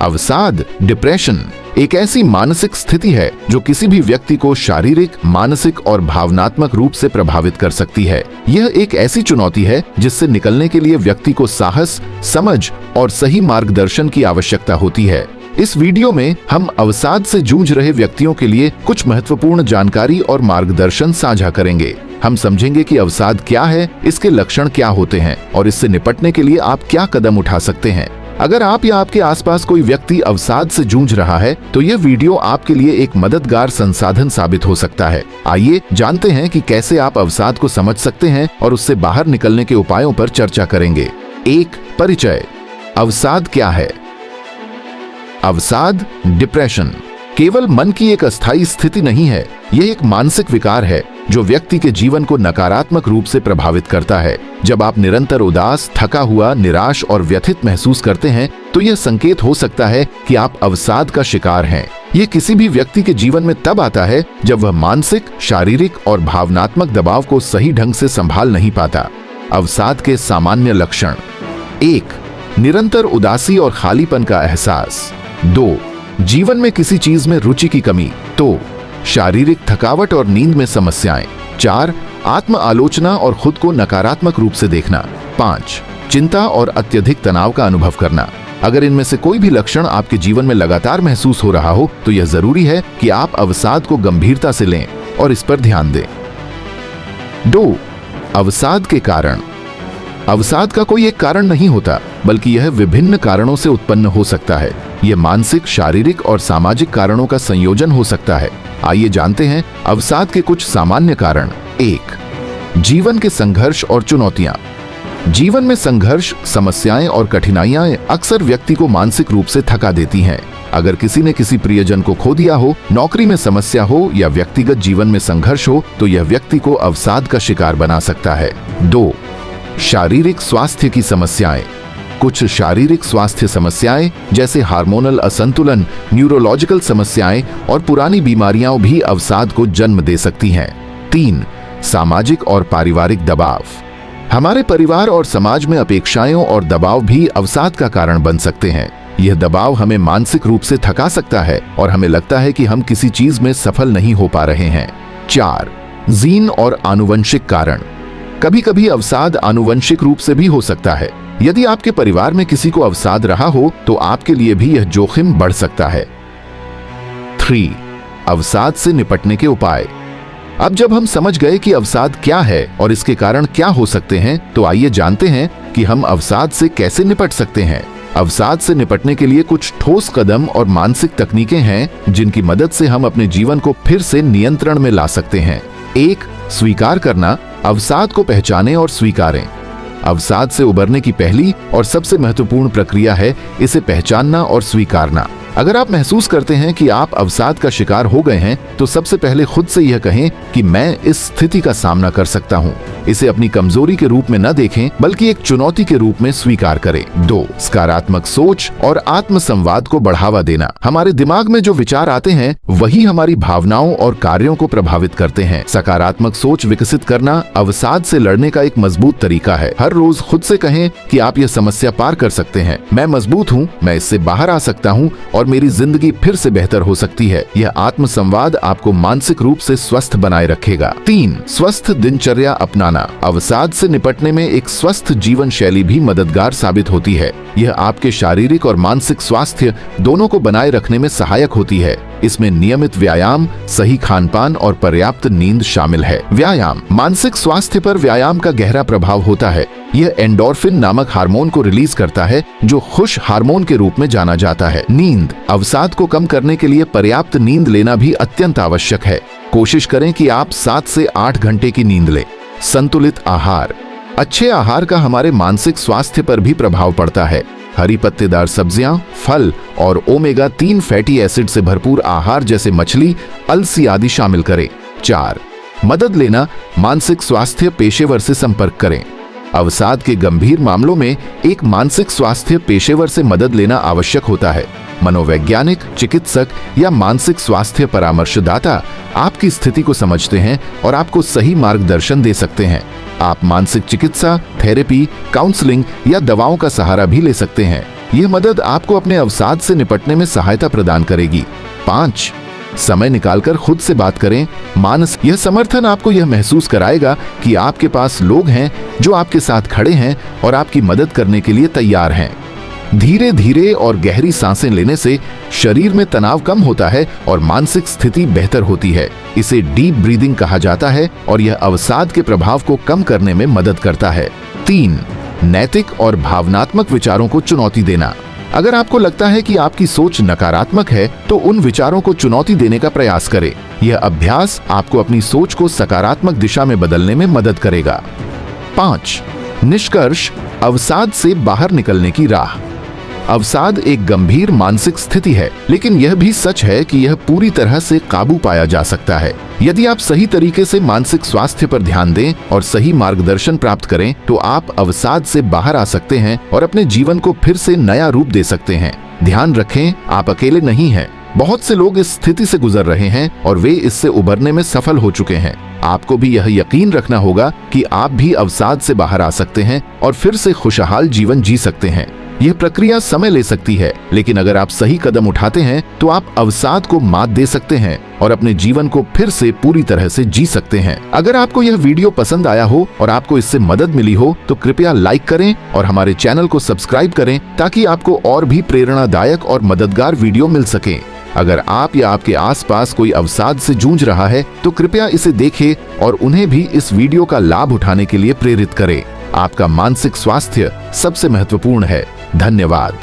अवसाद डिप्रेशन एक ऐसी मानसिक स्थिति है जो किसी भी व्यक्ति को शारीरिक, मानसिक और भावनात्मक रूप से प्रभावित कर सकती है। यह एक ऐसी चुनौती है जिससे निकलने के लिए व्यक्ति को साहस, समझ और सही मार्गदर्शन की आवश्यकता होती है। इस वीडियो में हम अवसाद से जूझ रहे व्यक्तियों के लिए कुछ महत्वपूर्ण जानकारी और मार्गदर्शन साझा करेंगे। हम समझेंगे कि अवसाद क्या है, इसके लक्षण क्या होते हैं और इससे निपटने के लिए आप क्या कदम उठा सकते हैं। अगर आप या आपके आसपास कोई व्यक्ति अवसाद से जूझ रहा है तो यह वीडियो आपके लिए एक मददगार संसाधन साबित हो सकता है। आइए जानते हैं कि कैसे आप अवसाद को समझ सकते हैं और उससे बाहर निकलने के उपायों पर चर्चा करेंगे। 1. परिचय। अवसाद क्या है? अवसाद डिप्रेशन केवल मन की एक अस्थायी स्थिति नहीं है, यह एक मानसिक विकार है जो व्यक्ति के जीवन को नकारात्मक रूप से प्रभावित करता है। जब आप निरंतर उदास, थका हुआ, निराश और व्यथित महसूस करते हैं तो यह संकेत हो सकता है कि आप अवसाद का शिकार हैं। यह किसी भी व्यक्ति के जीवन में तब आता है जब वह मानसिक, शारीरिक और भावनात्मक दबाव को सही ढंग से संभाल नहीं पाता। अवसाद के सामान्य लक्षण। 1. निरंतर उदासी और खालीपन का एहसास। 2. जीवन में किसी चीज में रुचि की कमी। 2. शारीरिक थकावट और नींद में समस्याएं। 4. आत्म आलोचना और खुद को नकारात्मक रूप से देखना। 5. चिंता और अत्यधिक तनाव का अनुभव करना। अगर इनमें से कोई भी लक्षण आपके जीवन में लगातार महसूस हो रहा हो तो यह जरूरी है कि आप अवसाद को गंभीरता से लें और इस पर ध्यान दें। 2. अवसाद के कारण। अवसाद का कोई एक कारण नहीं होता, बल्कि यह विभिन्न कारणों से उत्पन्न हो सकता है। यह मानसिक, शारीरिक और सामाजिक कारणों का संयोजन हो सकता है। आइए जानते हैं अवसाद के कुछ सामान्य कारण। 1. जीवन के संघर्ष और चुनौतियां। जीवन में संघर्ष, समस्याएं और कठिनाइयां अक्सर व्यक्ति को मानसिक रूप से थका देती हैं। अगर किसी ने किसी प्रियजन को खो दिया हो, नौकरी में समस्या हो या व्यक्तिगत जीवन में संघर्ष हो तो यह व्यक्ति को अवसाद का शिकार बना सकता है। 2. शारीरिक स्वास्थ्य की समस्याएं। कुछ शारीरिक स्वास्थ्य समस्याएं जैसे हार्मोनल असंतुलन, न्यूरोलॉजिकल समस्याएं और पुरानी बीमारियां भी अवसाद को जन्म दे सकती हैं। 3. सामाजिक और पारिवारिक दबाव। हमारे परिवार और समाज में अपेक्षाएं और दबाव भी अवसाद का कारण बन सकते हैं। यह दबाव हमें मानसिक रूप से थका सकता है और हमें लगता है कि हम किसी चीज में सफल नहीं हो पा रहे हैं। 4. जीन और आनुवंशिक कारण। कभी कभी अवसाद आनुवंशिक रूप से भी हो सकता है। यदि आपके परिवार में किसी को अवसाद रहा हो तो आपके लिए भी यह जोखिम बढ़ सकता है। 3. अवसाद से निपटने के उपाय। अब जब हम समझ गए कि अवसाद क्या है और इसके कारण क्या हो सकते हैं तो आइए जानते हैं कि हम अवसाद से कैसे निपट सकते हैं। अवसाद से निपटने के लिए कुछ ठोस कदम और मानसिक तकनीकें हैं जिनकी मदद से हम अपने जीवन को फिर से नियंत्रण में ला सकते हैं। 1. स्वीकार करना। अवसाद को पहचानें और स्वीकारें। अवसाद से उबरने की पहली और सबसे महत्वपूर्ण प्रक्रिया है इसे पहचानना और स्वीकारना। अगर आप महसूस करते हैं कि आप अवसाद का शिकार हो गए हैं तो सबसे पहले खुद से यह कहें कि मैं इस स्थिति का सामना कर सकता हूं। इसे अपनी कमजोरी के रूप में न देखें बल्कि एक चुनौती के रूप में स्वीकार करें। 2. सकारात्मक सोच और आत्म संवाद को बढ़ावा देना। हमारे दिमाग में जो विचार आते हैं वही हमारी भावनाओं और कार्यों को प्रभावित करते हैं। सकारात्मक सोच विकसित करना अवसाद से लड़ने का एक मजबूत तरीका है। हर रोज खुद से कहें कि आप यह समस्या पार कर सकते हैं, मैं मजबूत हूँ, मैं इससे बाहर आ सकता हूँ और मेरी जिंदगी फिर से बेहतर हो सकती है। यह आत्म संवाद आपको मानसिक रूप से स्वस्थ बनाए रखेगा। 3. स्वस्थ दिनचर्या अपनाना। अवसाद से निपटने में एक स्वस्थ जीवन शैली भी मददगार साबित होती है। यह आपके शारीरिक और मानसिक स्वास्थ्य दोनों को बनाए रखने में सहायक होती है। इसमें नियमित व्यायाम, सही खानपान और पर्याप्त नींद शामिल है। व्यायाम। मानसिक स्वास्थ्य पर व्यायाम का गहरा प्रभाव होता है। यह एंडोर्फिन नामक हार्मोन को रिलीज करता है जो खुश हार्मोन के रूप में जाना जाता है। नींद। अवसाद को कम करने के लिए पर्याप्त नींद लेना भी अत्यंत आवश्यक है। कोशिश करें कि आप 7 से 8 घंटे की नींद लें। संतुलित आहार। अच्छे आहार का हमारे मानसिक स्वास्थ्य पर भी प्रभाव पड़ता है। हरी पत्तेदार सब्जियां, फल और ओमेगा 3 फैटी एसिड से भरपूर आहार जैसे मछली, अलसी आदि शामिल करें। 4. मदद लेना। मानसिक स्वास्थ्य पेशेवर से संपर्क करें। अवसाद के गंभीर मामलों में एक मानसिक स्वास्थ्य पेशेवर से मदद लेना आवश्यक होता है। मनोवैज्ञानिक, चिकित्सक या मानसिक स्वास्थ्य परामर्शदाता आपकी स्थिति को समझते हैं और आपको सही मार्गदर्शन दे सकते हैं। आप मानसिक चिकित्सा, थेरेपी, काउंसलिंग या दवाओं का सहारा भी ले सकते हैं। यह मदद आपको अपने अवसाद से निपटने में सहायता प्रदान करेगी। 5. समय निकालकर खुद से बात करें। यह समर्थन आपको यह महसूस कराएगा कि आपके पास लोग हैं जो आपके साथ खड़े हैं और आपकी मदद करने के लिए तैयार हैं। धीरे धीरे और गहरी सांसें लेने से शरीर में तनाव कम होता है और मानसिक स्थिति बेहतर होती है। इसे डीप ब्रीदिंग कहा जाता है और यह अवसाद के प्रभाव को कम करने में मदद करता है। 3. नैतिक और भावनात्मक विचारों को चुनौती देना। अगर आपको लगता है कि आपकी सोच नकारात्मक है तो उन विचारों को चुनौती देने का प्रयास करें। यह अभ्यास आपको अपनी सोच को सकारात्मक दिशा में बदलने में मदद करेगा। 5. निष्कर्ष, अवसाद से बाहर निकलने की राह। अवसाद एक गंभीर मानसिक स्थिति है, लेकिन यह भी सच है कि यह पूरी तरह से काबू पाया जा सकता है। यदि आप सही तरीके से मानसिक स्वास्थ्य पर ध्यान दें और सही मार्गदर्शन प्राप्त करें तो आप अवसाद से बाहर आ सकते हैं और अपने जीवन को फिर से नया रूप दे सकते हैं। ध्यान रखें, आप अकेले नहीं हैं। बहुत से लोग इस स्थिति से गुजर रहे हैं और वे इससे उबरने में सफल हो चुके हैं। आपको भी यह यकीन रखना होगा कि आप भी अवसाद से बाहर आ सकते हैं और फिर से खुशहाल जीवन जी सकते हैं। यह प्रक्रिया समय ले सकती है, लेकिन अगर आप सही कदम उठाते हैं तो आप अवसाद को मात दे सकते हैं और अपने जीवन को फिर से पूरी तरह से जी सकते हैं। अगर आपको यह वीडियो पसंद आया हो और आपको इससे मदद मिली हो तो कृपया लाइक करें और हमारे चैनल को सब्सक्राइब करें ताकि आपको और भी प्रेरणादायक और मददगार वीडियो मिल सके। अगर आप या आपके आसपास कोई अवसाद से जूझ रहा है तो कृपया इसे देखें और उन्हें भी इस वीडियो का लाभ उठाने के लिए प्रेरित करें। आपका मानसिक स्वास्थ्य सबसे महत्वपूर्ण है। धन्यवाद।